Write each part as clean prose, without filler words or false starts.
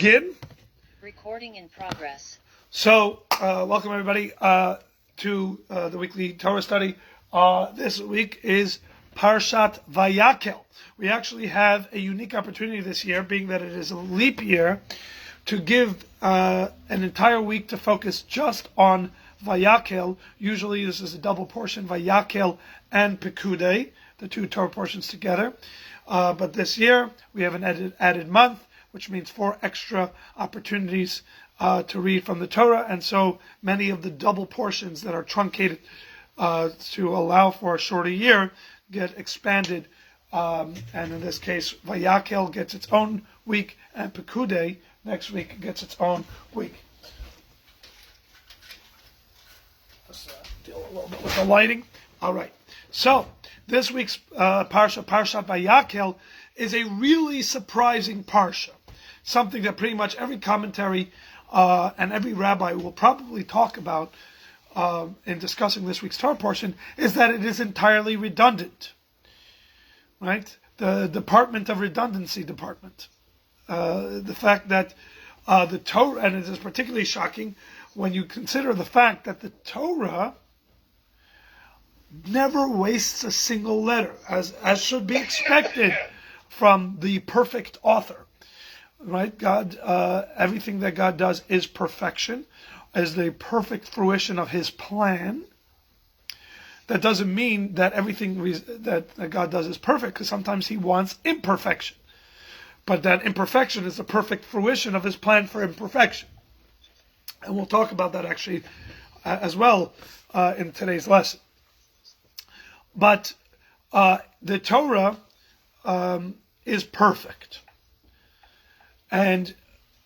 begin? Recording in progress. So, welcome everybody to the weekly Torah study. This week is Parshat Vayakhel. We actually have a unique opportunity this year, being that it is a leap year, to give an entire week to focus just on Vayakhel. Usually this is a double portion, Vayakhel and Pekudei, the two Torah portions together. But this year we have an added month, which means 4 extra opportunities to read from the Torah, and so many of the double portions that are truncated to allow for a shorter year get expanded, and in this case Vayakhel gets its own week, and Pekudei next week gets its own week. Let's deal a little bit with the lighting. All right, so this week's Parshat Vayakhel, is a really surprising Parsha. Something that pretty much every commentary and every rabbi will probably talk about in discussing this week's Torah portion, is that it is entirely redundant. Right? The Department of Redundancy department. The fact that the Torah, and it is particularly shocking when you consider the fact that the Torah never wastes a single letter, as should be expected from the perfect author. Right? God, everything that God does is perfection, is the perfect fruition of His plan. That doesn't mean that everything that God does is perfect, because sometimes He wants imperfection. But that imperfection is the perfect fruition of His plan for imperfection. And we'll talk about that actually as well in today's lesson. But the Torah is perfect. And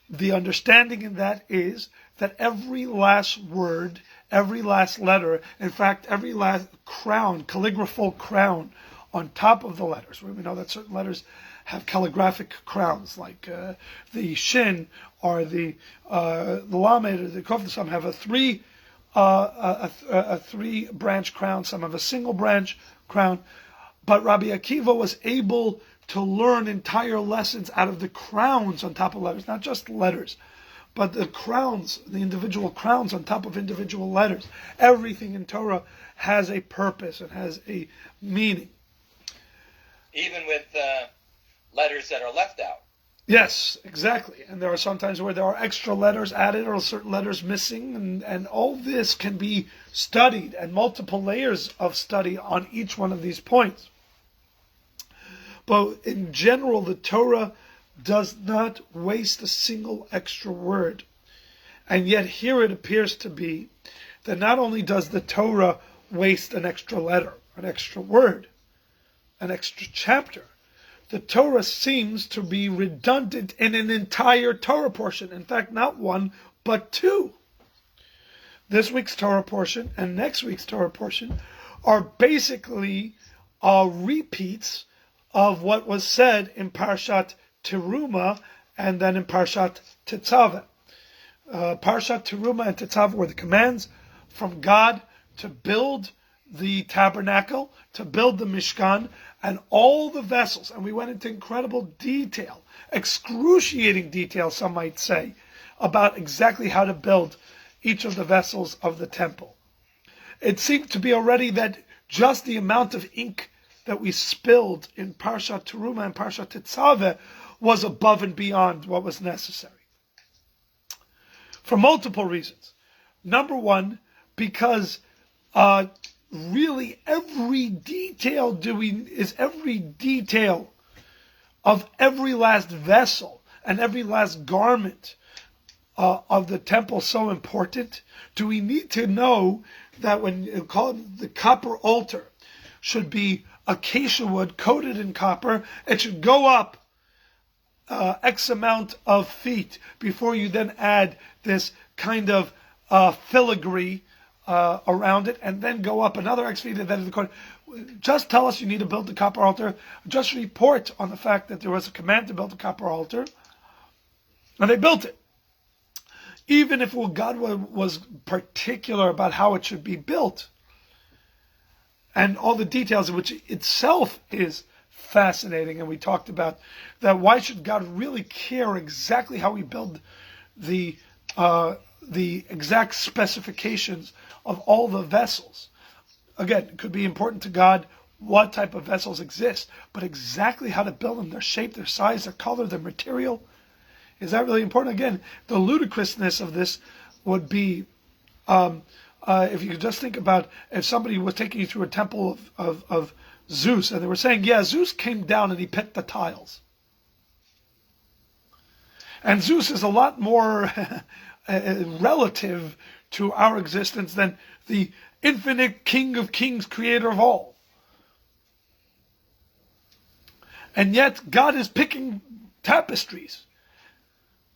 the understanding in that is that every last word, every last letter, in fact, every last crown, calligraphical crown on top of the letters. We know that certain letters have calligraphic crowns, like the Shin or the Lamed or the Kof. Some have a three branch crown. Some have a single branch crown. But Rabbi Akiva was able to learn entire lessons out of the crowns on top of letters, not just letters, but the crowns, the individual crowns on top of individual letters. Everything in Torah has a purpose and has a meaning. Even with letters that are left out. Yes, exactly. And there are sometimes where there are extra letters added or certain letters missing, and all this can be studied, and multiple layers of study on each one of these points. But in general, the Torah does not waste a single extra word. And yet here it appears to be that not only does the Torah waste an extra letter, an extra word, an extra chapter, the Torah seems to be redundant in an entire Torah portion. In fact, not one, but 2. This week's Torah portion and next week's Torah portion are basically repeats of what was said in Parshat Teruma and then in Parshat Tetzaveh. Parshat Teruma and Tetzaveh were the commands from God to build the tabernacle, to build the Mishkan, and all the vessels. And we went into incredible detail, excruciating detail, some might say, about exactly how to build each of the vessels of the temple. It seemed to be already that just the amount of ink that we spilled in Parshat Teruma and Parshat Tetzaveh was above and beyond what was necessary. For multiple reasons. Number one, because really every detail of every last vessel and every last garment of the temple so important? Do we need to know that when you call it the copper altar should be acacia wood coated in copper, it should go up X amount of feet before you then add this kind of filigree around it, and then go up another X feet, and then the corner. Just tell us you need to build the copper altar. Just report on the fact that there was a command to build the copper altar, and they built it. Even if God was particular about how it should be built, and all the details, which itself is fascinating. And we talked about that. Why should God really care exactly how we build the exact specifications of all the vessels? Again, it could be important to God what type of vessels exist, but exactly how to build them, their shape, their size, their color, their material, is that really important? Again, the ludicrousness of this would be, if you could just think about if somebody was taking you through a temple of Zeus, and they were saying, yeah, Zeus came down and he picked the tiles. And Zeus is a lot more relative to our existence than the infinite King of Kings, creator of all. And yet God is picking tapestries,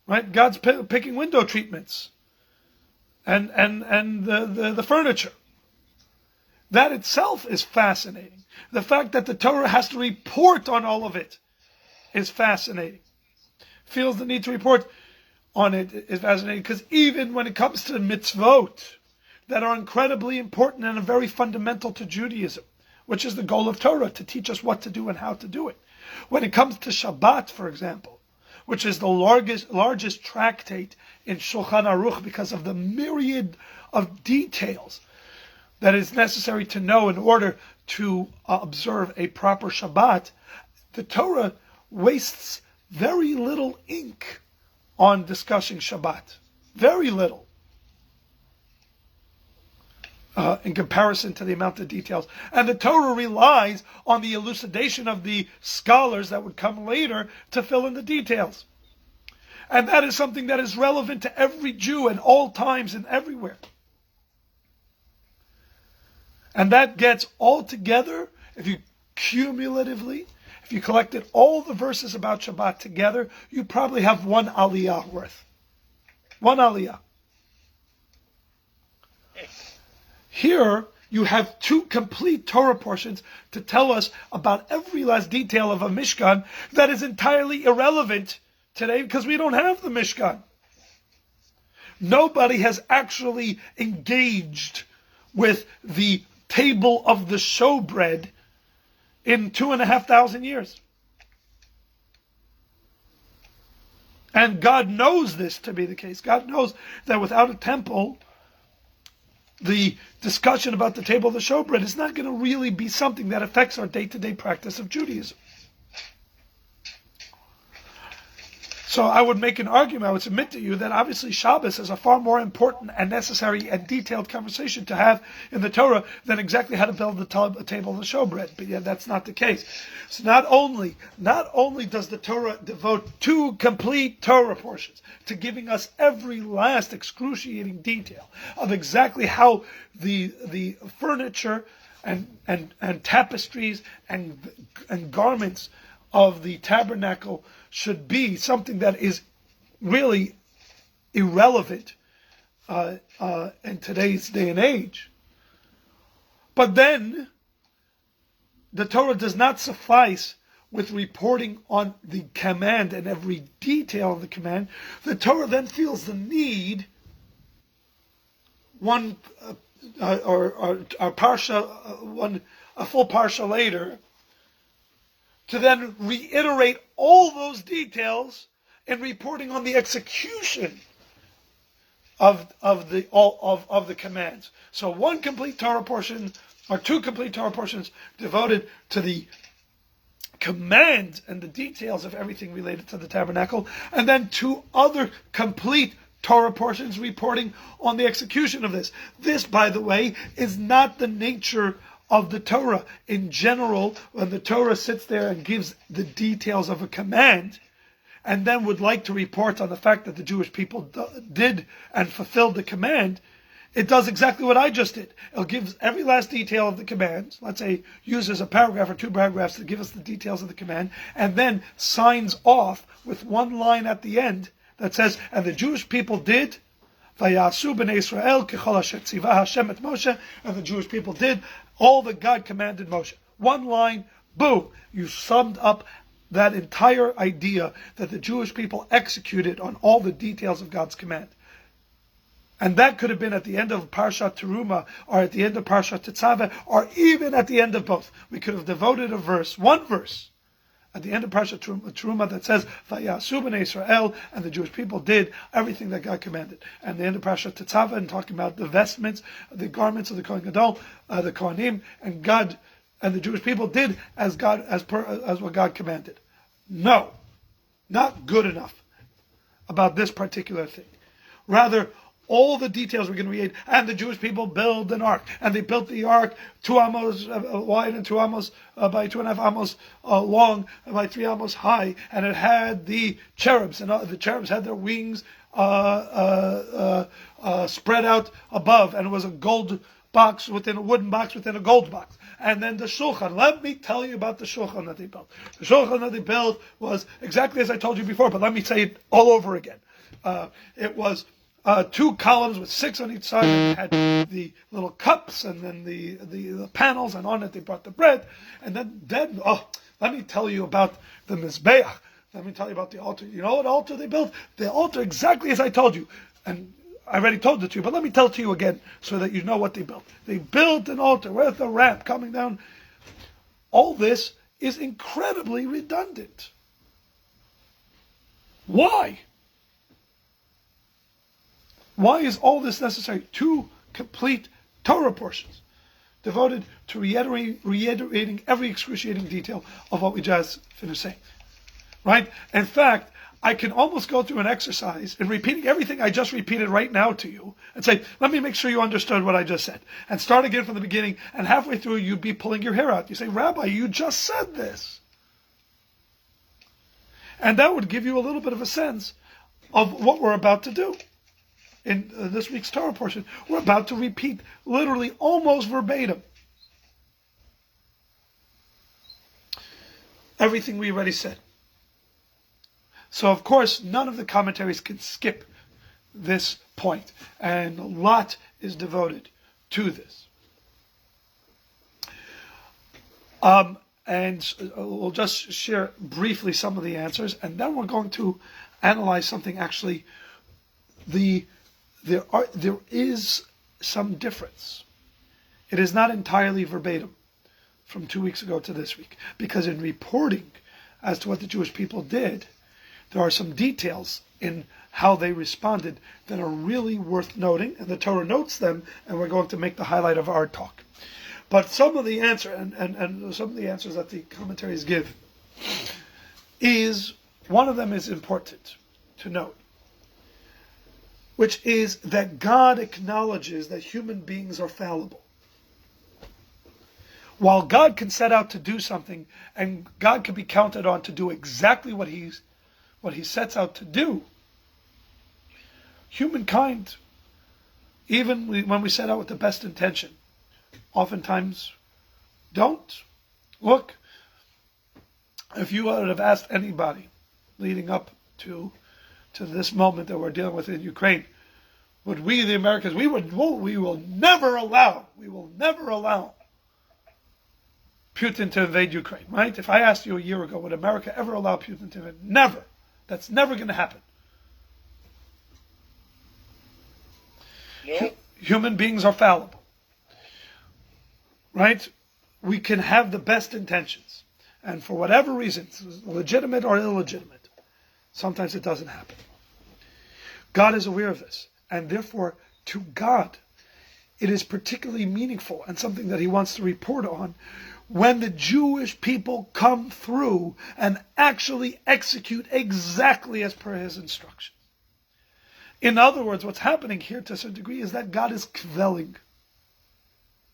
right? God's picking window treatments and the furniture. That itself is fascinating. The fact that the Torah has to report on all of it is fascinating. Feels the need to report on it is fascinating, because even when it comes to mitzvot that are incredibly important and very fundamental to Judaism, which is the goal of Torah, to teach us what to do and how to do it. When it comes to Shabbat, for example, which is the largest tractate in Shulchan Aruch because of the myriad of details that is necessary to know in order to observe a proper Shabbat, the Torah wastes very little ink on discussing Shabbat. Very little. In comparison to the amount of details. And the Torah relies on the elucidation of the scholars that would come later to fill in the details. And that is something that is relevant to every Jew at all times and everywhere. And that gets all together, if you collected all the verses about Shabbat together, you probably have one aliyah worth. One aliyah. Here, you have two complete Torah portions to tell us about every last detail of a Mishkan that is entirely irrelevant today because we don't have the Mishkan. Nobody has actually engaged with the table of the showbread in 2,500 years. And God knows this to be the case. God knows that without a temple, the discussion about the table of the showbread is not going to really be something that affects our day-to-day practice of Judaism. So I would make an argument, I would submit to you that obviously Shabbos is a far more important and necessary and detailed conversation to have in the Torah than exactly how to build the table of the showbread. But yeah, that's not the case. So not only does the Torah devote two complete Torah portions to giving us every last excruciating detail of exactly how the furniture and tapestries and garments of the tabernacle should be something that is really irrelevant in today's day and age. But then, the Torah does not suffice with reporting on the command and every detail of the command. The Torah then feels the need, a full parsha later, to then reiterate all those details in reporting on the execution of the commands. So one complete Torah portion, or two complete Torah portions devoted to the commands and the details of everything related to the tabernacle, and then two other complete Torah portions reporting on the execution of this. This, by the way, is not the nature of the Torah. In general, when the Torah sits there and gives the details of a command, and then would like to report on the fact that the Jewish people did and fulfilled the command, it does exactly what I just did. It gives every last detail of the command, let's say uses a paragraph or two paragraphs to give us the details of the command, and then signs off with one line at the end that says, and the Jewish people did, Vayasu b'nei Israel kechol asher tzivah Hashem et Moshe, and the Jewish people did all that God commanded Moshe. One line, boom, you summed up that entire idea that the Jewish people executed on all the details of God's command. And that could have been at the end of Parshat Teruma, or at the end of Parshat Tetzaveh, or even at the end of both. We could have devoted a verse, one verse, at the end of Parshat Teruma that says, Vayasu b'nei Israel, and the Jewish people did everything that God commanded. And the end of Parshat Tetzaveh, and talking about the vestments, the garments of the Kohen Gadol, the Kohanim, and God, and the Jewish people did as what God commanded. No, not good enough about this particular thing. Rather, all the details we're going to read, and the Jewish people build an ark, and they built the ark 2 amos wide and 2 amos by 2.5 amos long, and by 3 amos high, and it had the cherubs, and the cherubs had their wings spread out above, and it was a gold box within a wooden box within a gold box. And then the shulchan. Let me tell you about the shulchan that they built. The shulchan that they built was exactly as I told you before, but let me say it all over again. It was 2 columns with 6 on each side. And it had the little cups, and then the panels, and on it they brought the bread. And then let me tell you about the mizbeach. Let me tell you about the altar. You know what altar they built? The altar exactly as I told you. And I already told it to you, but let me tell it to you again so that you know what they built. They built an altar with a ramp coming down. All this is incredibly redundant. Why? Why is all this necessary? 2 complete Torah portions devoted to reiterating every excruciating detail of what we just finished saying. Right? In fact, I can almost go through an exercise in repeating everything I just repeated right now to you and say, let me make sure you understood what I just said. And start again from the beginning, and halfway through you'd be pulling your hair out. You say, Rabbi, you just said this. And that would give you a little bit of a sense of what we're about to do. In this week's Torah portion, we're about to repeat literally almost verbatim everything we already said. So, of course, none of the commentaries can skip this point, and a lot is devoted to this. And we'll just share briefly some of the answers, and then we're going to analyze something. Actually, there is some difference. It is not entirely verbatim from 2 weeks ago to this week, because in reporting as to what the Jewish people did, there are some details in how they responded that are really worth noting, and the Torah notes them, and we're going to make the highlight of our talk. But some of the answer and some of the answers that the commentaries give is, one of them is important to note, which is that God acknowledges that human beings are fallible. While God can set out to do something, and God can be counted on to do exactly what he sets out to do, humankind, even when we set out with the best intention, oftentimes don't. Look, if you would have asked anybody leading up to this moment that we're dealing with in Ukraine, would we, the Americans, we will never allow Putin to invade Ukraine, right? If I asked you a year ago, would America ever allow Putin to invade? Never. That's never going to happen. No. Human beings are fallible, right? We can have the best intentions, and for whatever reasons, legitimate or illegitimate, sometimes it doesn't happen. God is aware of this, and therefore, to God, it is particularly meaningful and something that he wants to report on when the Jewish people come through and actually execute exactly as per his instructions. In other words, what's happening here to a certain degree is that God is kvelling.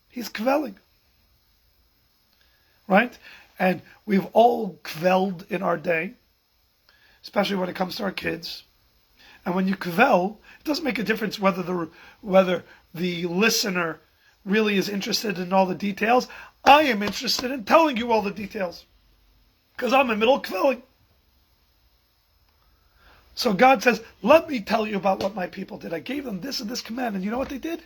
He's kvelling. Right? And we've all kvelled in our day, especially when it comes to our kids. And when you kvel, it doesn't make a difference whether the listener really is interested in all the details. I am interested in telling you all the details, because I'm in the middle of kvelling. So God says, let me tell you about what my people did. I gave them this and this command, and you know what they did?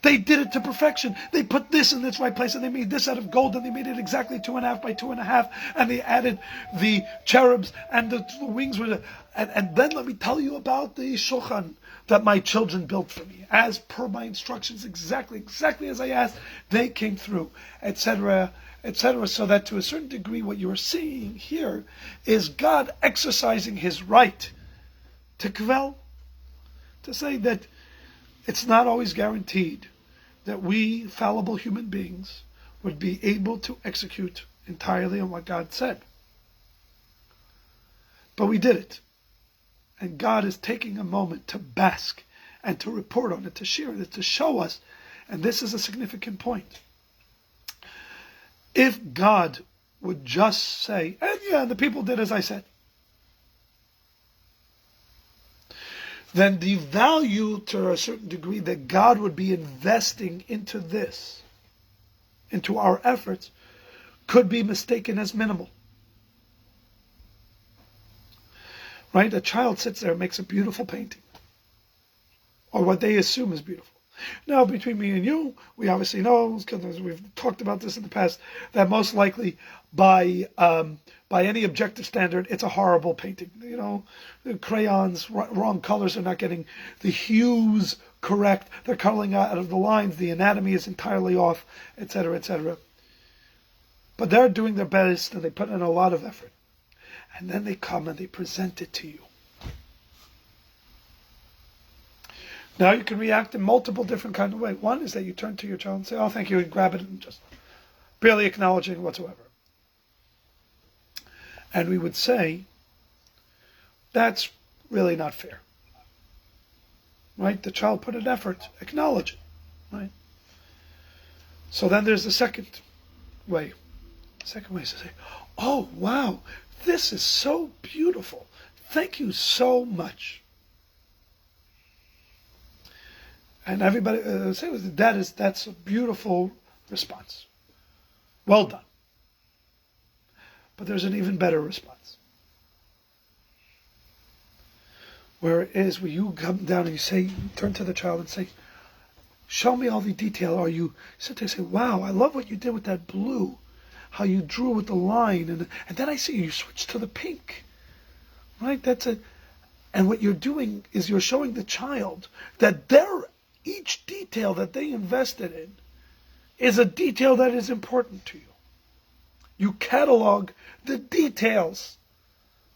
They did it to perfection. They put this in its right place, and they made this out of gold, and they made it exactly 2.5 by 2.5, and they added the cherubs, and the wings were. And then let me tell you about the shulchan that my children built for me, as per my instructions, exactly as I asked. They came through, etc., etc. So that to a certain degree, what you are seeing here is God exercising His right to kvel, to say that it's not always guaranteed that we, fallible human beings, would be able to execute entirely on what God said. But we did it. And God is taking a moment to bask and to report on it, to share it, to show us. And this is a significant point. If God would just say, and yeah, the people did as I said, then the value to a certain degree that God would be investing into this, into our efforts, could be mistaken as minimal. Right? A child sits there and makes a beautiful painting, or what they assume is beautiful. Now, between me and you, we obviously know, because we've talked about this in the past, that most likely by any objective standard, it's a horrible painting. You know, the crayons, wrong colors are not getting the hues correct. They're coloring out of the lines. The anatomy is entirely off, etc., etc. But they're doing their best, and they put in a lot of effort. And then they come and they present it to you. Now you can react in multiple different kinds of ways. One is that you turn to your child and say, oh, thank you, and grab it and just barely acknowledging whatsoever. And we would say, that's really not fair. Right? The child put an effort, acknowledge it. Right? So then there's the second way. The second way is to say, oh, wow, this is so beautiful. Thank you so much. And everybody say that's a beautiful response. Well done. But there's an even better response. Where it is where you come down and you turn to the child and say, show me all the detail. Or you sit there and say, wow, I love what you did with that blue. How you drew with the line. And then I see you switch to the pink. Right? And what you're doing is you're showing the child that each detail that they invested in is a detail that is important to you. You catalog the details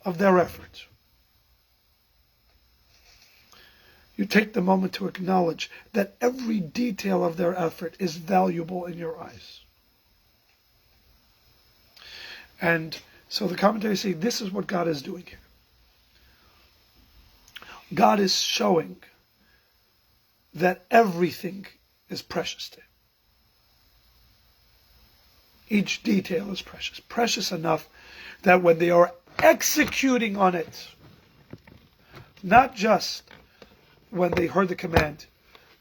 of their efforts. You take the moment to acknowledge that every detail of their effort is valuable in your eyes. And so the commentaries say this is what God is doing here. God is showing that everything is precious to Him. Each detail is precious. Precious enough that when they are executing on it, not just when they heard the command,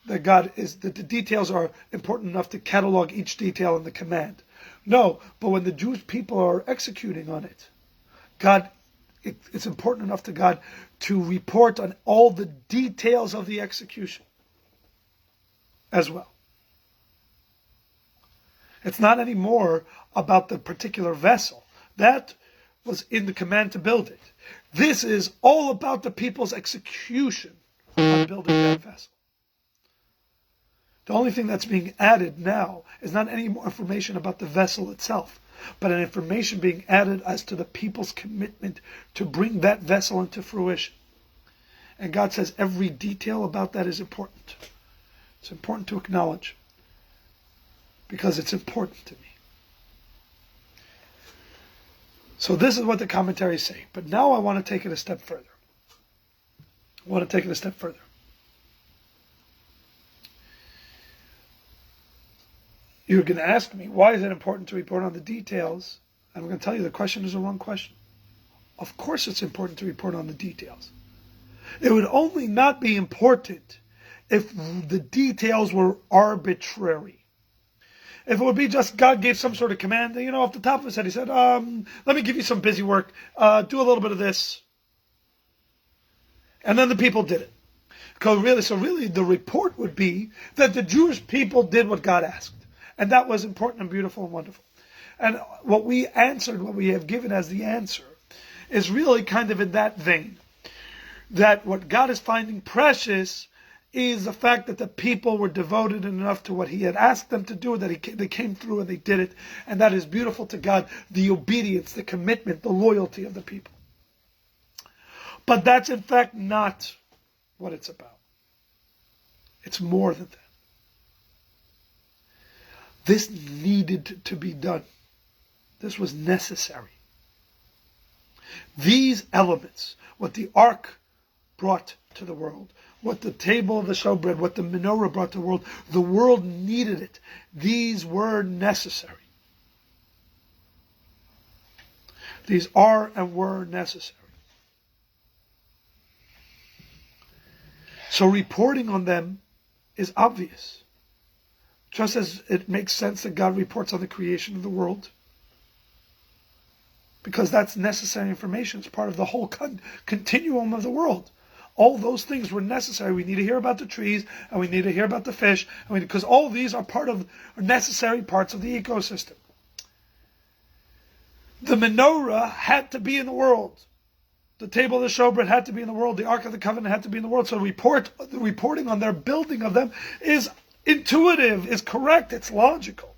that the details are important enough to catalog each detail in the command. No, but when the Jewish people are executing on it, it's important enough to God to report on all the details of the execution as well. It's not anymore about the particular vessel. That was in the command to build it. This is all about the people's execution on building that vessel. The only thing that's being added now is not any more information about the vessel itself, but an information being added as to the people's commitment to bring that vessel into fruition. And God says every detail about that is important. It's important to acknowledge because it's important to me. So this is what the commentaries say. But now I want to take it a step further. You're going to ask me, why is it important to report on the details? And I'm going to tell you the question is a wrong question. Of course it's important to report on the details. It would only not be important if the details were arbitrary. If it would be just God gave some sort of command, off the top of his head, he said, let me give you some busy work, do a little bit of this. And then the people did it. So really the report would be that the Jewish people did what God asked. And that was important and beautiful and wonderful. And what we answered, what we have given as the answer, is really kind of in that vein. That what God is finding precious is the fact that the people were devoted enough to what He had asked them to do, that they came through and they did it. And that is beautiful to God, the obedience, the commitment, the loyalty of the people. But that's in fact not what it's about. It's more than that. This needed to be done. This was necessary. These elements, what the ark brought to the world, what the table of the showbread, what the menorah brought to the world needed it. These were necessary. These are and were necessary. So reporting on them is obvious. Just as it makes sense that God reports on the creation of the world, because that's necessary information. It's part of the whole continuum of the world. All those things were necessary. We need to hear about the trees, and we need to hear about the fish, because all these are necessary parts of the ecosystem. The menorah had to be in the world. The table of the showbread had to be in the world. The Ark of the Covenant had to be in the world. So the reporting on their building of them is intuitive, is correct, it's logical.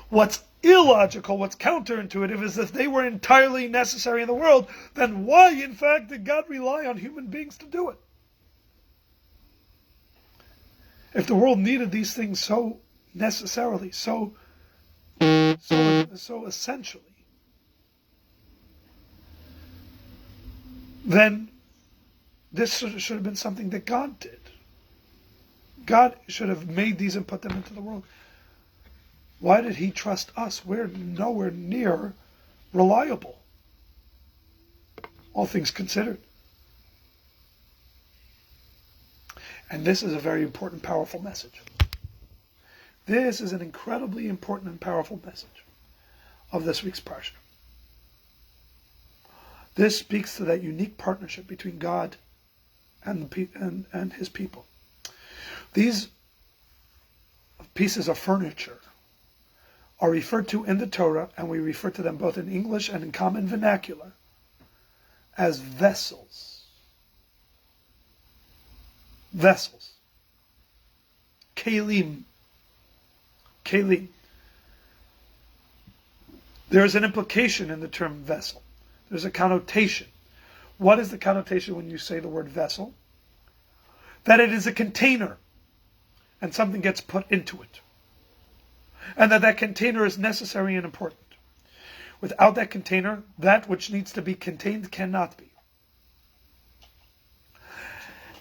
What's illogical, what's counterintuitive, is if they were entirely necessary in the world, then why, in fact, did God rely on human beings to do it? If the world needed these things so necessarily, so essentially, then this should have been something that God did. God should have made these and put them into the world. Why did He trust us? We're nowhere near reliable, all things considered. And this is a very important, powerful message. This is an incredibly important and powerful message of this week's parsha. This speaks to that unique partnership between God and His people. These pieces of furniture are referred to in the Torah, and we refer to them both in English and in common vernacular, as vessels. Vessels. Kelim. Kelim. There is an implication in the term vessel. There's a connotation. What is the connotation when you say the word vessel? That it is a container, and something gets put into it. And that container is necessary and important. Without that container, that which needs to be contained cannot be.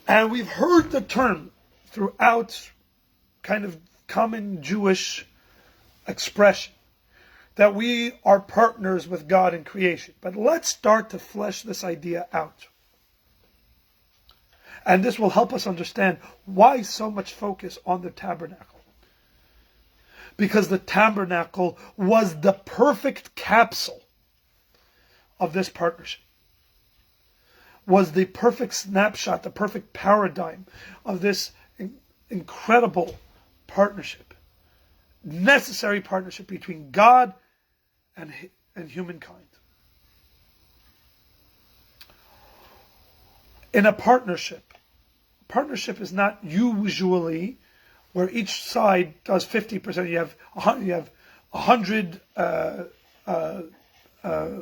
And we've heard the term throughout kind of common Jewish expression that we are partners with God in creation. But let's start to flesh this idea out. And this will help us understand why so much focus on the tabernacle. Because the tabernacle was the perfect capsule of this partnership. Was the perfect snapshot, the perfect paradigm of this incredible partnership. Necessary partnership between God and humankind. In a partnership is not usually where each side does 50%. You have 100,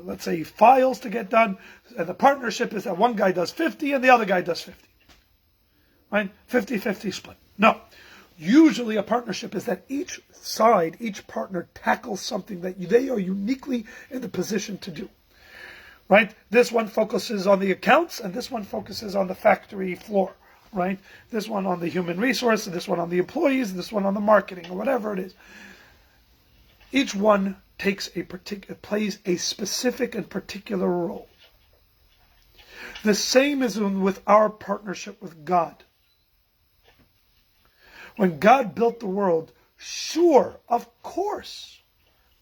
let's say, files to get done, and the partnership is that one guy does 50 and the other guy does 50. Right? 50-50 split. No. Usually a partnership is that each side, each partner tackles something that they are uniquely in the position to do. Right? This one focuses on the accounts, and this one focuses on the factory floor. Right? This one on the human resource, and this one on the employees, and this one on the marketing, or whatever it is. Each one plays a specific and particular role. The same is with our partnership with God. When God built the world, sure, of course,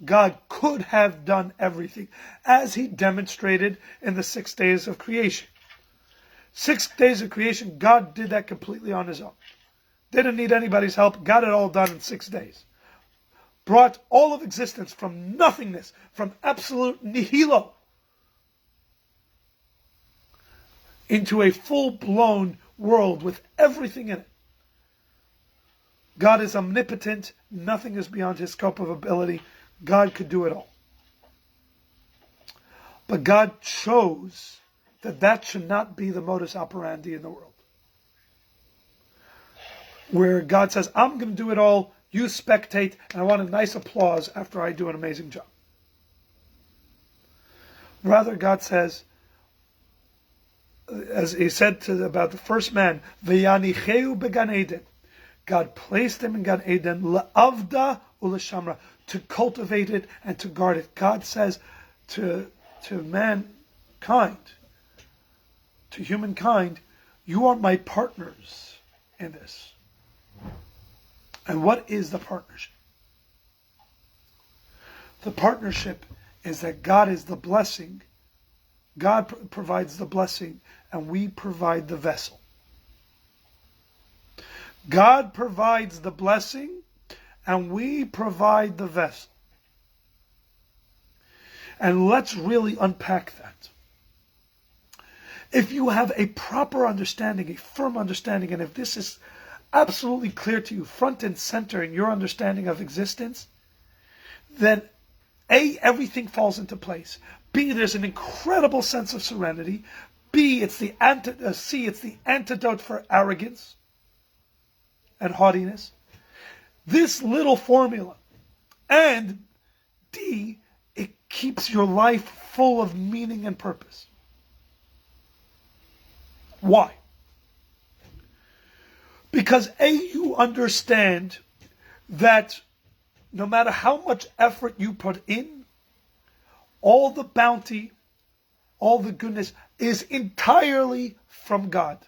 God could have done everything, as He demonstrated in the 6 days of creation. 6 days of creation, God did that completely on his own. Didn't need anybody's help, got it all done in 6 days. Brought all of existence from nothingness, from absolute nihilo, into a full-blown world with everything in it. God is omnipotent. Nothing is beyond his scope of ability. God could do it all. But God chose that should not be the modus operandi in the world. Where God says, I'm going to do it all, you spectate, and I want a nice applause after I do an amazing job. Rather, God says, as he said about the first man, Vayakhel began Eden. God placed him in Gan Eden, la'avda u'lashamra, to cultivate it and to guard it. God says to mankind, to humankind, you are my partners in this. And what is the partnership? The partnership is that God is the blessing. God provides the blessing, and we provide the vessel. God provides the blessing, and we provide the vessel. And let's really unpack that. If you have a proper understanding, a firm understanding, and if this is absolutely clear to you, front and center in your understanding of existence, then A, everything falls into place. B, there's an incredible sense of serenity. B, C, it's the antidote for arrogance and haughtiness. This little formula. And D, it keeps your life full of meaning and purpose. Why? Because A, you understand that no matter how much effort you put in, all the bounty, all the goodness is entirely from God.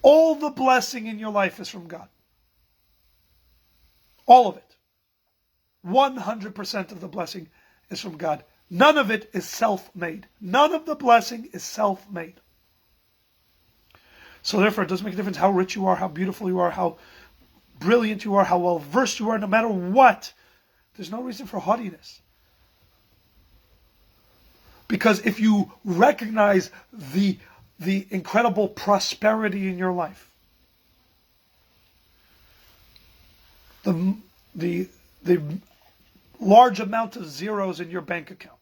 All the blessing in your life is from God. All of it. 100% of the blessing is from God. None of it is self-made. None of the blessing is self-made. So therefore, it doesn't make a difference how rich you are, how beautiful you are, how brilliant you are, how well-versed you are, no matter what. There's no reason for haughtiness. Because if you recognize the incredible prosperity in your life, the large amount of zeros in your bank account,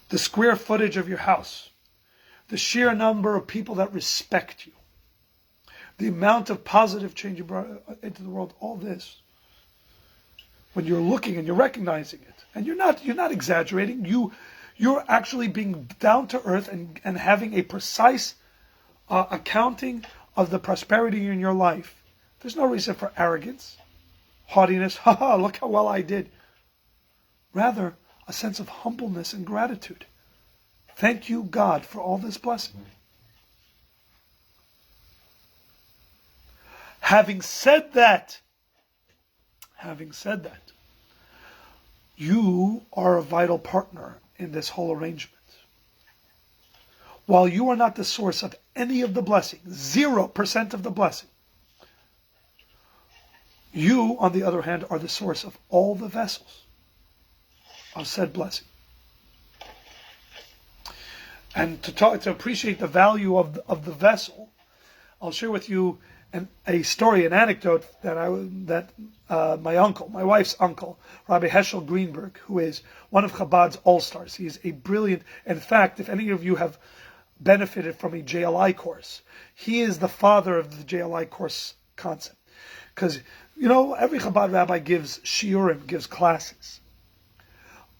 the square footage of your house, the sheer number of people that respect you, the amount of positive change you brought into the world, all this, when you're looking and you're recognizing it, and you're not exaggerating, you're actually being down to earth and having a precise accounting of the prosperity in your life. There's no reason for arrogance, haughtiness, look how well I did. Rather, a sense of humbleness and gratitude. Thank you, God, for all this blessing. Having said that, you are a vital partner in this whole arrangement. While you are not the source of any of the blessing, 0% of the blessing, you, on the other hand, are the source of all the vessels of said blessing. And to appreciate the value of the vessel, I'll share with you a story, an anecdote that my uncle, my wife's uncle, Rabbi Greenberg, who is one of Chabad's all-stars. He is a brilliant, in fact, if any of you have benefited from a JLI course, he is the father of the JLI course concept. Because, every Chabad rabbi gives shiurim, gives classes.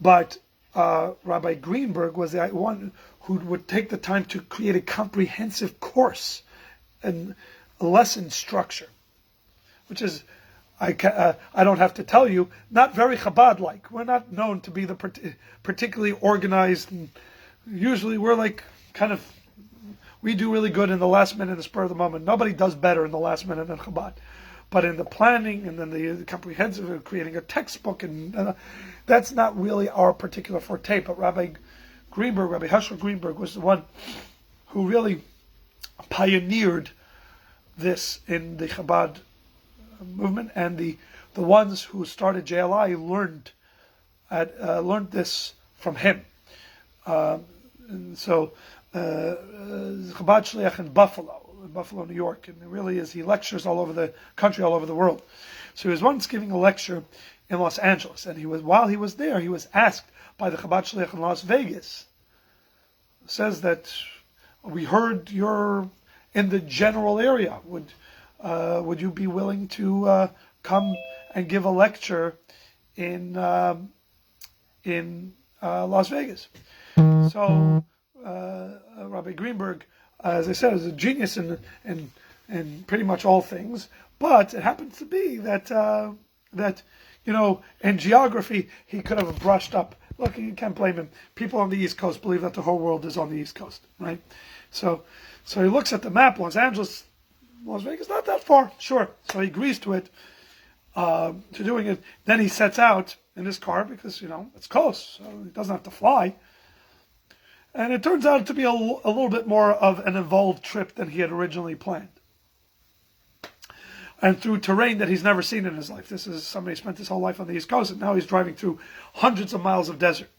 But Rabbi Greenberg was the one who would take the time to create a comprehensive course and a lesson structure, which is, I don't have to tell you, not very Chabad-like. We're not known to be the particularly organized, and usually we're we do really good in the last minute, the spur of the moment. Nobody does better in the last minute than Chabad. But in the planning and then the comprehensive, creating a textbook, and that's not really our particular forte. But Rabbi Greenberg, Rabbi Herschel Greenberg, was the one who really pioneered this in the Chabad movement, and the ones who started JLI learned this from him. And so Chabad Shliach in Buffalo, New York, and it really is. He lectures all over the country, all over the world. So he was once giving a lecture in Los Angeles, and while he was there, he was asked by the Chabad Shliach in Las Vegas. It says that we heard you're in the general area. Would you be willing to come and give a lecture in Las Vegas? So Rabbi Greenberg, as I said, is a genius in pretty much all things. But it happens to be that in geography he could have brushed up. Look, you can't blame him. People on the East Coast believe that the whole world is on the East Coast, right? So he looks at the map. Los Angeles, Las Vegas, not that far, sure. So he agrees to it, to doing it. Then he sets out in his car because it's close, so he doesn't have to fly. And it turns out to be a little bit more of an involved trip than he had originally planned. And through terrain that he's never seen in his life. This is somebody who spent his whole life on the East Coast, and now he's driving through hundreds of miles of desert.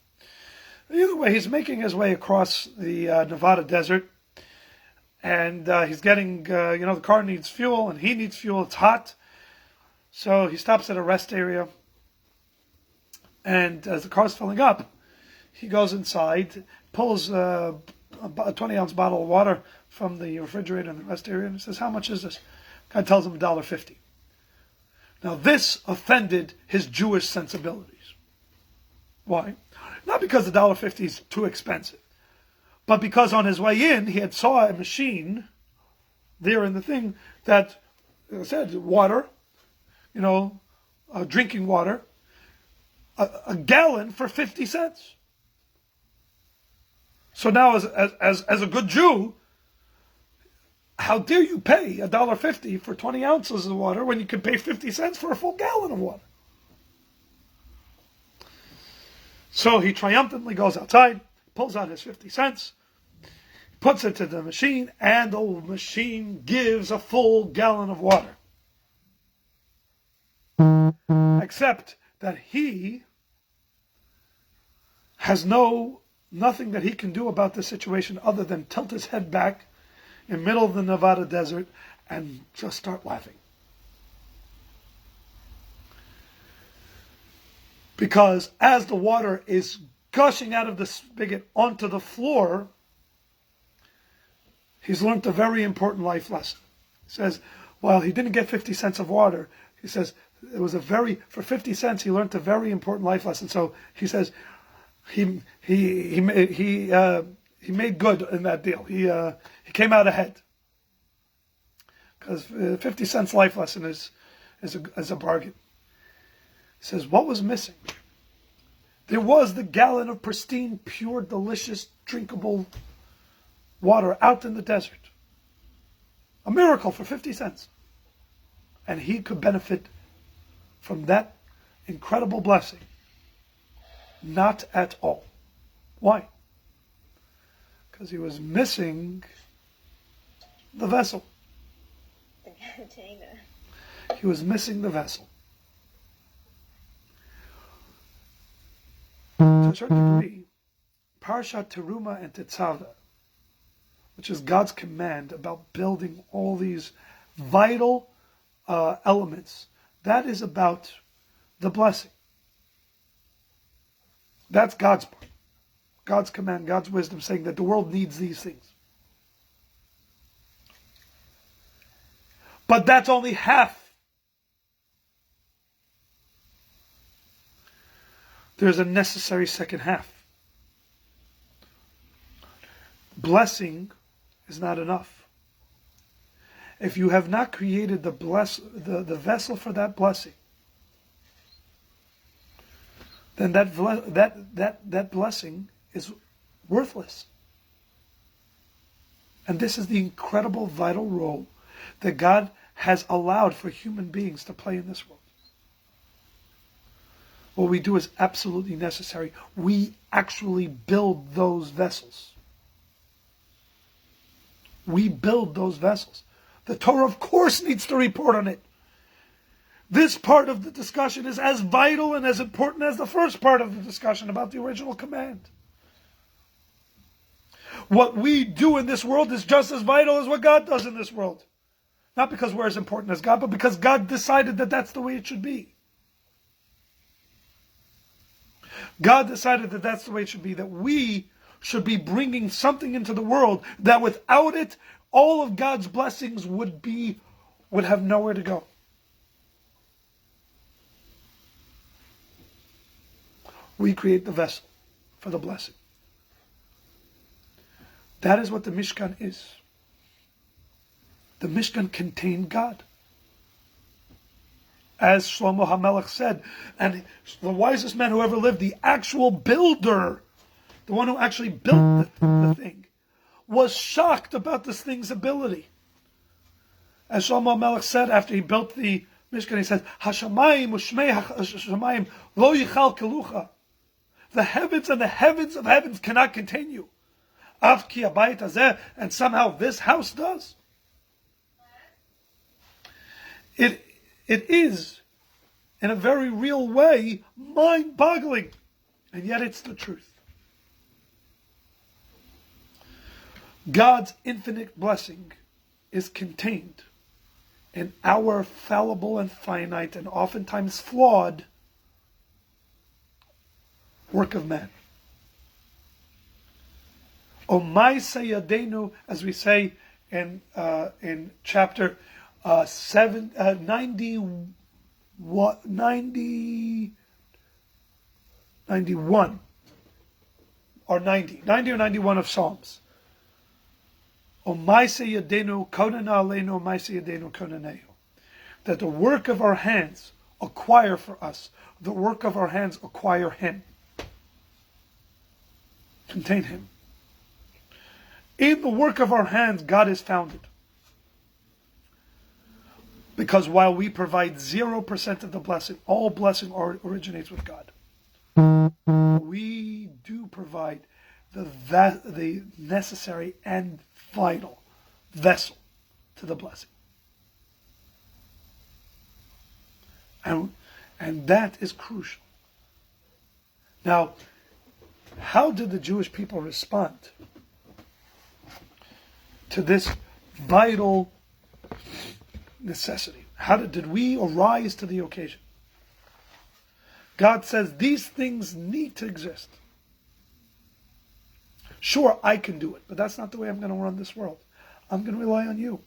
Either way, he's making his way across the Nevada desert, and he's getting, the car needs fuel, and he needs fuel. It's hot. So he stops at a rest area, and as the car's filling up, he goes inside, pulls a 20-ounce bottle of water from the refrigerator in the rest area, and he says, "How much is this?" Guy tells him $1.50. Now this offended his Jewish sensibilities. Why? Not because $1.50 is too expensive, but because on his way in he had saw a machine there in the thing that said water, drinking water, a gallon for 50 cents. So now, as a good Jew, how dare you pay $1.50 for 20 ounces of water when you can pay 50 cents for a full gallon of water? So he triumphantly goes outside, pulls out his 50 cents, puts it to the machine, and the machine gives a full gallon of water. Except that he has nothing that he can do about this situation other than tilt his head back in the middle of the Nevada desert and just start laughing. Because as the water is gushing out of the spigot onto the floor, he's learned a very important life lesson. He says, while he didn't get 50 cents of water, he says, for 50 cents he learned a very important life lesson. So he says, he made good in that deal. He came out ahead, because 50 cents life lesson is a bargain. He says, what was missing? There was the gallon of pristine, pure, delicious, drinkable water out in the desert. A miracle for 50 cents. And he could benefit from that incredible blessing. Not at all. Why? Because he was missing the vessel. The container. He was missing the vessel. To a certain degree, Parashat Teruma and Tetzaveh, which is God's command about building all these vital elements, that is about the blessing. That's God's part. God's command, God's wisdom, saying that the world needs these things. But that's only half. There's a necessary second half. Blessing is not enough. If you have not created the vessel for that blessing, then that blessing is worthless. And this is the incredible vital role that God has allowed for human beings to play in this world. What we do is absolutely necessary. We actually build those vessels. We build those vessels. The Torah, of course, needs to report on it. This part of the discussion is as vital and as important as the first part of the discussion about the original command. What we do in this world is just as vital as what God does in this world. Not because we're as important as God, but because God decided that that's the way it should be. God decided that that's the way it should be, that we should be bringing something into the world that without it, all of God's blessings would have nowhere to go. We create the vessel for the blessing. That is what the Mishkan is. The Mishkan contained God. As Shlomo HaMelech said, and the wisest man who ever lived, the actual builder, the one who actually built the thing, was shocked about this thing's ability. As Shlomo HaMelech said after he built the Mishkan, he said, Hashamayim u'shmei hashamayim lo yichal kelucha. The heavens and the heavens of heavens cannot contain you. Av ki habayit hazeh, and somehow this house does. It is, in a very real way, mind-boggling. And yet it's the truth. God's infinite blessing is contained in our fallible and finite and oftentimes flawed work of man. O ma'aseh yadenu, as we say in chapter 91 or 91 of Psalms. O ma'aseh yadenu konana aleinu, ma'aseh yadenu konaneu. That the work of our hands acquire for us, the work of our hands acquire Him. Contain Him. In the work of our hands, God is founded. Because while we provide 0% of the blessing, all blessing originates with God. We do provide the necessary and vital vessel to the blessing. And that is crucial. Now, how did the Jewish people respond to this vital necessity? How did we arise to the occasion? God says these things need to exist. Sure, I can do it, but that's not the way I'm going to run this world. I'm going to rely on you.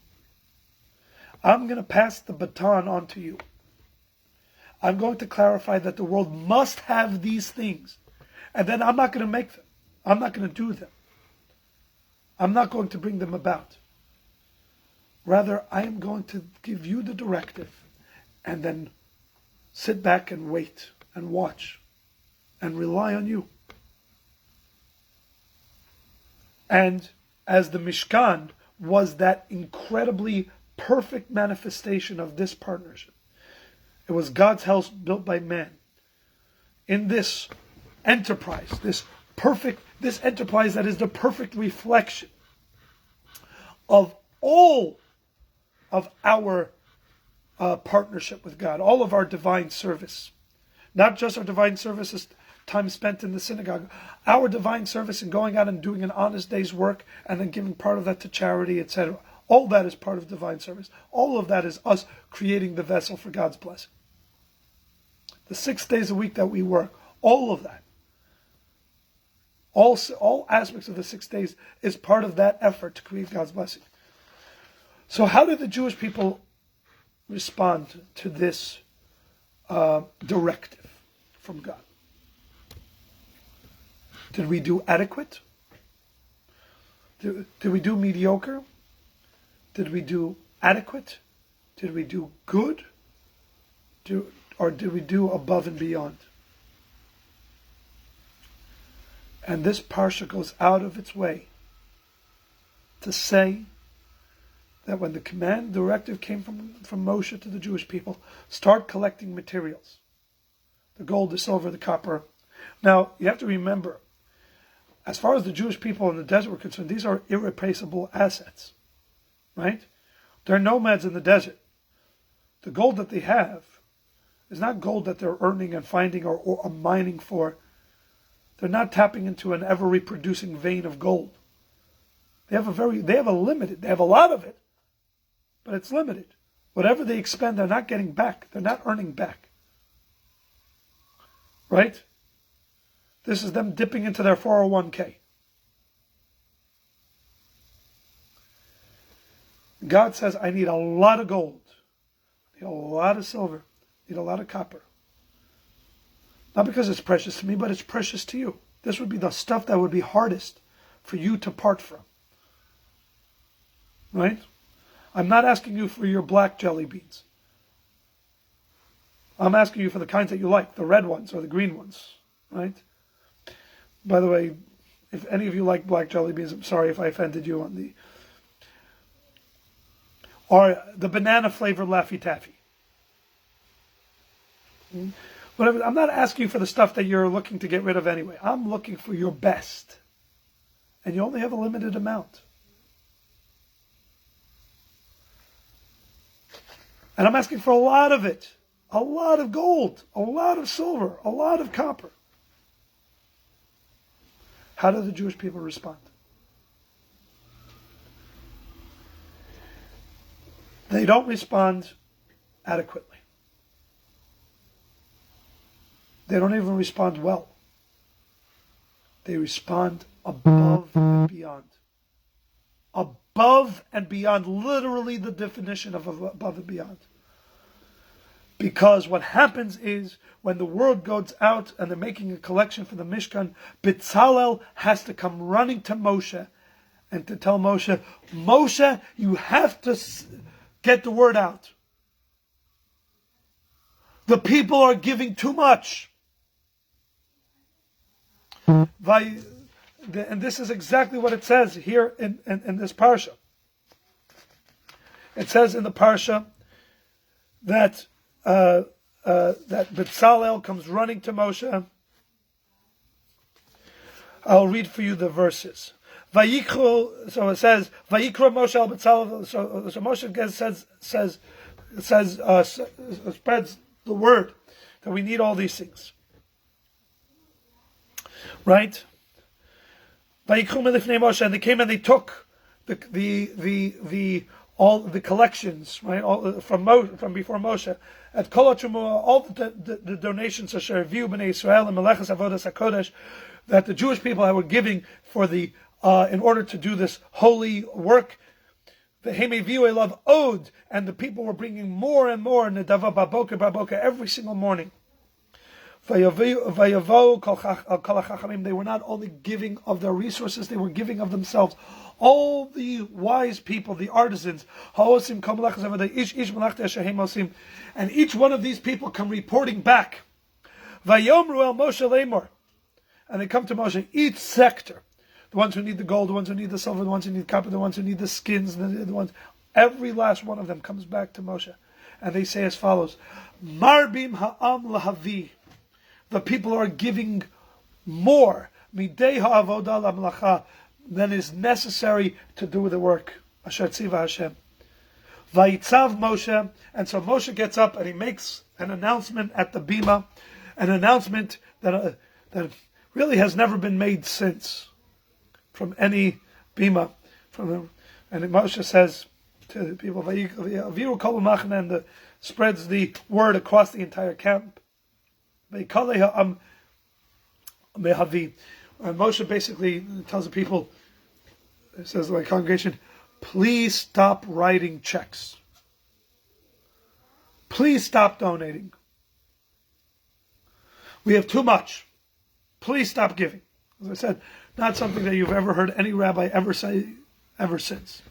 I'm going to pass the baton on to you. I'm going to clarify that the world must have these things. And then I'm not going to make them. I'm not going to do them. I'm not going to bring them about. Rather, I am going to give you the directive and then sit back and wait and watch and rely on you. And as the Mishkan was that incredibly perfect manifestation of this partnership, it was God's house built by man. In this enterprise, this enterprise that is the perfect reflection of all of our partnership with God, all of our divine service. Not just our divine service as time spent in the synagogue, our divine service in going out and doing an honest day's work and then giving part of that to charity, etc. All that is part of divine service. All of that is us creating the vessel for God's blessing. The 6 days a week that we work, all of that, all aspects of the 6 days is part of that effort to create God's blessing. So how did the Jewish people respond to this directive from God? Did we do adequate? Did we do mediocre? Did we do adequate? Did we do good? Or did we do above and beyond? And this parsha goes out of its way to say that when the directive came from Moshe to the Jewish people, start collecting materials. The gold, the silver, the copper. Now, you have to remember as far as the Jewish people in the desert were concerned, these are irreplaceable assets, right? They're nomads in the desert. The gold that they have is not gold that they're earning and finding or mining for. They're not tapping into an ever-reproducing vein of gold. They have a limited, they have a lot of it, but it's limited. Whatever they expend, they're not getting back. They're not earning back. Right? This is them dipping into their 401k. God says, I need a lot of gold. I need a lot of silver. I need a lot of copper. Not because it's precious to me, but it's precious to you. This would be the stuff that would be hardest for you to part from. Right? I'm not asking you for your black jelly beans. I'm asking you for the kinds that you like, the red ones or the green ones. Right? By the way, if any of you like black jelly beans, I'm sorry if I offended you on the... Or the banana flavored Laffy Taffy. Whatever. I'm not asking you for the stuff that you're looking to get rid of anyway. I'm looking for your best. And you only have a limited amount. And I'm asking for a lot of it. A lot of gold. A lot of silver. A lot of copper. How do the Jewish people respond? They don't respond adequately. They don't even respond well. They respond above and beyond. Above and beyond, literally the definition of above and beyond. Because what happens is, when the word goes out and they're making a collection for the Mishkan, Bezalel has to come running to Moshe and to tell Moshe, Moshe, you have to get the word out. The people are giving too much. And this is exactly what it says here in this parsha. It says in the parsha that Bezalel comes running to Moshe. I'll read for you the verses. Vayikhel, so it says, Vayikra Moshe al Bezalel. So Moshe spreads the word that we need all these things. Right? Vayikru milifnei Moshe, and they came and they took the all the collections, right, all from before Moshe, at Kol HaTrumah, all the donations of Sheraviu Bnei Israel and Melechas Avodas HaKodesh that the Jewish people were giving for the in order to do this holy work. The Hemeviu Elav Od, and the people were bringing more and more Nedava Baboka every single morning. They were not only giving of their resources, they were giving of themselves. All the wise people, the artisans, and each one of these people come reporting back. And they come to Moshe, each sector, the ones who need the gold, the ones who need the silver, the ones who need copper, the ones who need the skins, the ones, every last one of them comes back to Moshe. And they say as follows, Marbim ha'am lahavi. The people are giving more midei ha'avodah lamlacha than is necessary to do the work. Asher tziva Hashem. Vayitzav Moshe, and so Moshe gets up and he makes an announcement at the bima, an announcement that really has never been made since from any bima. And Moshe says to the people, Vayiru kol machna, and spreads the word across the entire camp. And Moshe basically tells the people, it says to my congregation, please stop writing checks. Please stop donating. We have too much. Please stop giving. As I said, not something that you've ever heard any rabbi ever say ever since.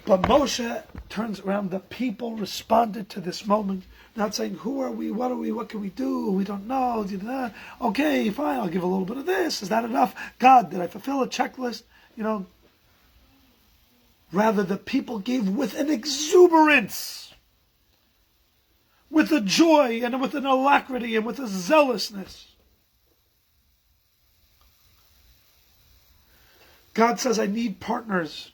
But Moshe turns around. The people responded to this moment, not saying, who are we, what can we do, we don't know, okay, fine, I'll give a little bit of this, is that enough? God, did I fulfill a checklist? Rather, the people gave with an exuberance, with a joy, and with an alacrity, and with a zealousness. God says, I need partners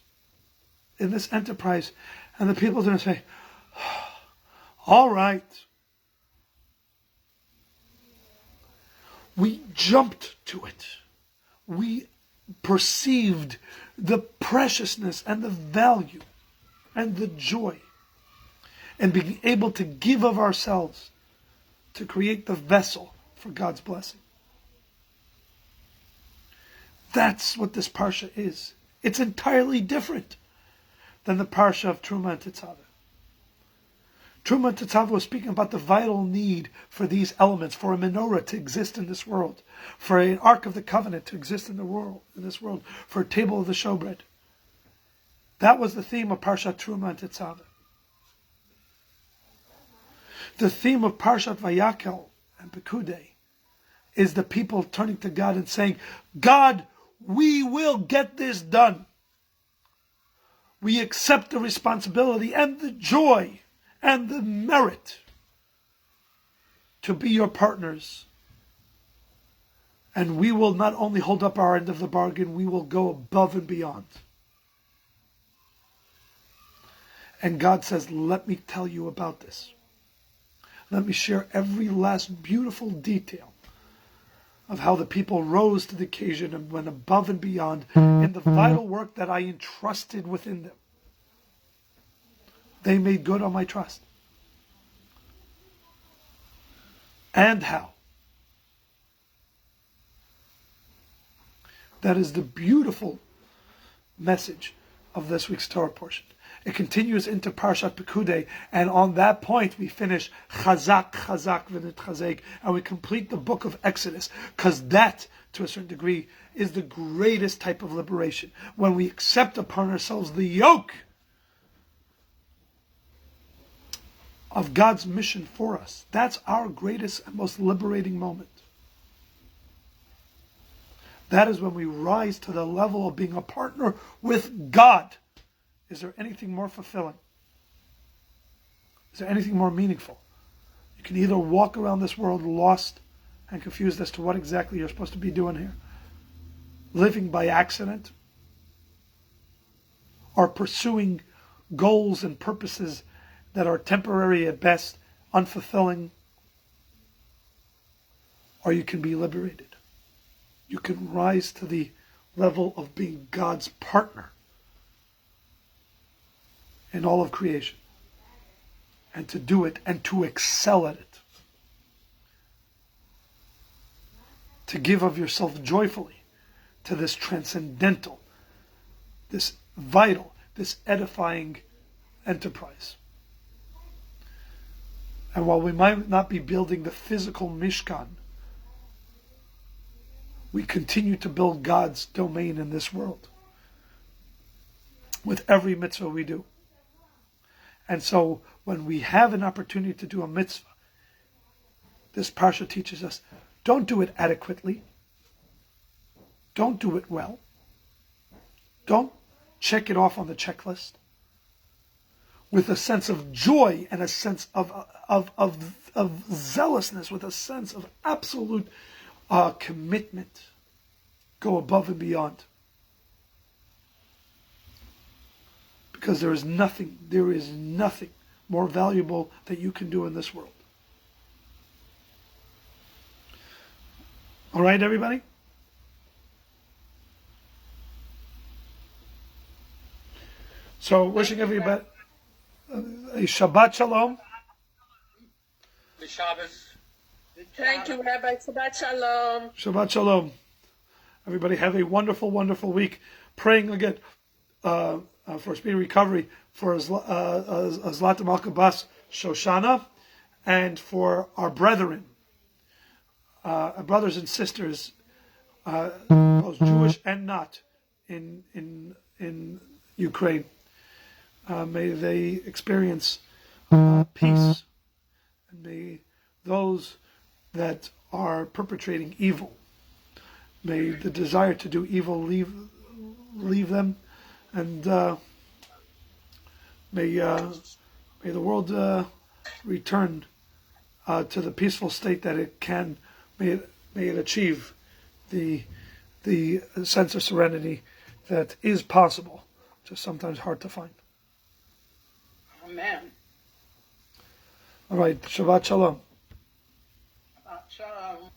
in this enterprise. And the people are going to say, all right. We jumped to it. We perceived the preciousness and the value and the joy and being able to give of ourselves to create the vessel for God's blessing. That's what this parsha is. It's entirely different than the parsha of Truma and Tetzaveh. Truma and Tetzaveh was speaking about the vital need for these elements, for a menorah to exist in this world, for an Ark of the Covenant to exist in this world, for a table of the showbread. That was the theme of Parshat Truma and Tetzaveh. The theme of Parshat Vayakhel and Pekudei is the people turning to God and saying, God, we will get this done. We accept the responsibility and the joy and the merit to be your partners. And we will not only hold up our end of the bargain, we will go above and beyond. And God says, let me tell you about this. Let me share every last beautiful detail of how the people rose to the occasion and went above and beyond in the vital work that I entrusted within them. They made good on my trust. And how. That is the beautiful message of this week's Torah portion. It continues into Parshat Pekudei, and on that point we finish Chazak, Chazak, V'nit Chazek, and we complete the book of Exodus, because that, to a certain degree, is the greatest type of liberation, when we accept upon ourselves the yoke of God's mission for us. That's our greatest and most liberating moment. That is when we rise to the level of being a partner with God. Is there anything more fulfilling? Is there anything more meaningful? You can either walk around this world lost and confused as to what exactly you're supposed to be doing here, living by accident, or pursuing goals and purposes that are temporary at best, unfulfilling, or you can be liberated. You can rise to the level of being God's partner in all of creation, and to do it and to excel at it, to give of yourself joyfully to this transcendental, this vital, this edifying enterprise. And while we might not be building the physical Mishkan, we continue to build God's domain in this world with every mitzvah we do. And so when we have an opportunity to do a mitzvah, this parsha teaches us, don't do it adequately. Don't do it well. Don't check it off on the checklist. With a sense of joy and a sense of zealousness, with a sense of absolute commitment. Go above and beyond. Because there is nothing more valuable that you can do in this world. All right, everybody? So, wishing everybody a Shabbat Shalom. Thank you, Rabbi. Shabbat Shalom. Shabbat Shalom. Everybody have a wonderful, wonderful week. Praying again for speedy recovery for Zlata Malka Bas Shoshana, and for our brethren, brothers and sisters, both Jewish and not, in Ukraine. May they experience peace, and may those that are perpetrating evil, may the desire to do evil leave them, and may the world return to the peaceful state that it can. May it achieve the sense of serenity that is possible, just sometimes hard to find. Amen. All right, Shabbat Shalom. Shalom.